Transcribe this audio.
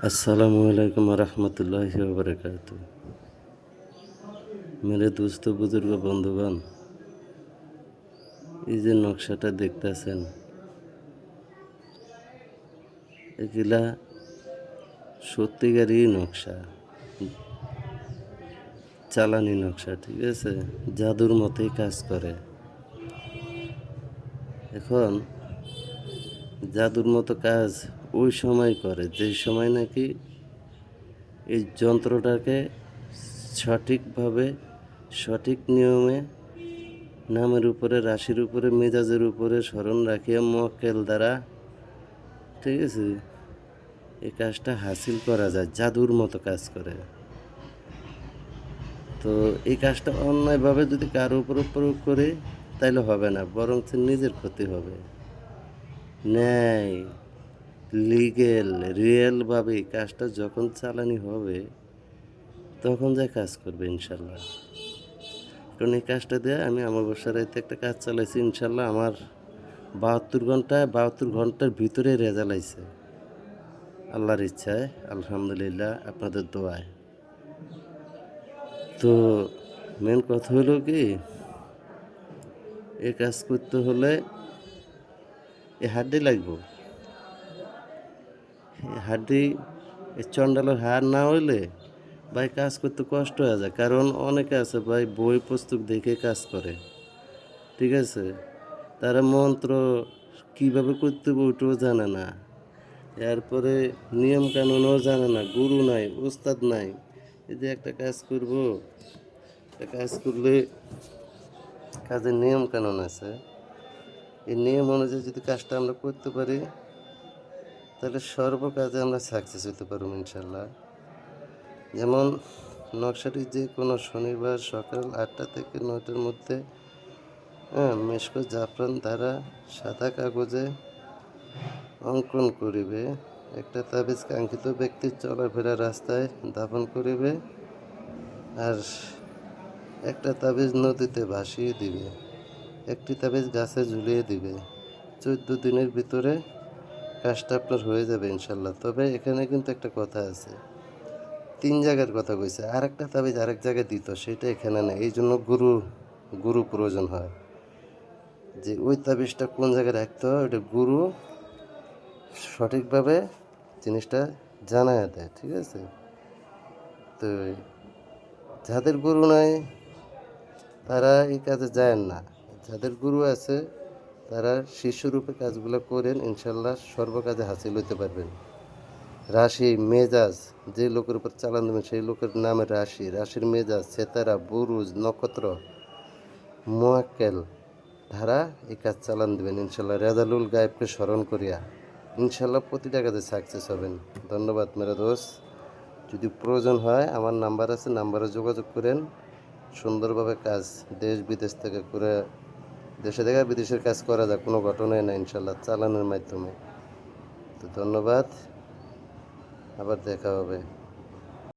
अस्सलामु अलैकुम रहमतुल्लाहि व बरकातुहू। मेरे दोस्त बुजुर्ग बंधुगण, এই যে নকশাটা দেখতেছেন, এগুলা সত্যিকারই নকশা, চালানি নকশা, ঠিক আছে? জাদুর মতোই কাজ করে। এখন জাদুর মতো কাজ ওই সময় করে যে সময় নাকি এই যন্ত্রটাকে সঠিকভাবে সঠিক নিয়মে নামের উপরে, রাশির উপরে, মেজাজের উপরে স্মরণ রাখিয়া মক্কেল দ্বারা, ঠিক আছে, এই কাজটা হাসিল করা যায়। জাদুর মতো কাজ করে। তো এই কাজটা অন্যায়ভাবে যদি কারো উপর প্রয়োগ করে তাইলে হবে না, বরং নিজের ক্ষতি হবে। ন্যায়, লিগেল, রিয়েলভাবে কাজটা যখন চালানি হবে তখন যা কাজ করবে ইনশাল্লাহ। কারণ এই কাজটা দিয়ে আমি আমার বাসার রাইতে একটা কাজ চালাইছি, ইনশাল্লাহ আমার 72 ঘন্টার ভিতরে রেজাল্ট আইছে আল্লাহর ইচ্ছায়, আলহামদুলিল্লাহ, আপনাদের দোয়ায়। তো মেন কথা হলো কি, এই কাজ করতে হলে এই হাড্ডি লাগবো। হাড্ডি, এই চন্ডালের হাড় না হইলে ভাই কাজ করতে কষ্ট হয়ে যায়। কারণ অনেকে আছে ভাই বই পুস্তক দেখে কাজ করে, ঠিক আছে? তারা মন্ত্র কীভাবে করতে হবে ওইটাও জানে না, এরপরে নিয়ম কানুনও জানে না, গুরু নাই, ওস্তাদ নাই। এই যে একটা কাজ করব, একটা কাজ করলে কাজের নিয়ম কানুন আছে। এই নিয়ম অনুযায়ী যদি কাজটা আমরা করতে পারি তাহলে সর্ব কাজে আমরা সাকসেস হতে পারবো ইনশাল্লাহ। যেমন নকশাটি যে কোনো শনিবার সকাল 8টা থেকে 9টার মধ্যে মেশকো জাফরান দ্বারা সাদা কাগজে অঙ্কন করিবে। একটা তাবিজ কাঙ্ক্ষিত ব্যক্তির চলাফেরা রাস্তায় দাফন করিবে, আর একটা তাবিজ নদীতে ভাসিয়ে দিবে, একটি তাবিজ গাছে ঝুলিয়ে দিবে। 14 দিনের ভিতরে কাজটা আপনার হয়ে যাবে ইনশাল্লাহ। তবে এখানে কিন্তু একটা কথা আছে, 3 জায়গার কথা কইছে, আর একটা তাবিজ আরেক জায়গায় দিত, সেটা এখানে নেই। এই জন্য গুরু প্রয়োজন হয়, যে ওই তাবিজটা কোন জায়গায় রাখতে হয় ওটা গুরু সঠিকভাবে জিনিসটা জানায় দেয়, ঠিক আছে? তো যাদের গুরু নাই তারা এই কাজে যায় না, যাদের গুরু আছে তারা শিষ্যরূপে কাজগুলো করেন, ইনশাল্লাহ সর্ব কাজে হাসিল হইতে পারবেন। রাশি, মেজাজ, যে লোকের উপর চালান দেবেন সেই লোকের নামে রাশি, রাশির মেজাজ, সেতারা, বুরুজ, নক্ষত্র, মোয়াক্কেল ধারা এই কাজ চালান দেবেন ইনশাল্লাহ, রেজালুল গায়েবকে স্মরণ করিয়া। ইনশাল্লাহ প্রতিটা কাজে সাকসেস হবেন। ধন্যবাদ মেরা দোস্ত। যদি প্রয়োজন হয় আমার নাম্বার আছে, নাম্বারে যোগাযোগ করেন। সুন্দরভাবে কাজ দেশ বিদেশ থেকে করে, দেশে থেকে বিদেশের কাজ করা যায়, কোনো ঘটনাই না ইনশাল্লাহ, চালানোর মাধ্যমে। তো ধন্যবাদ, আবার দেখা হবে।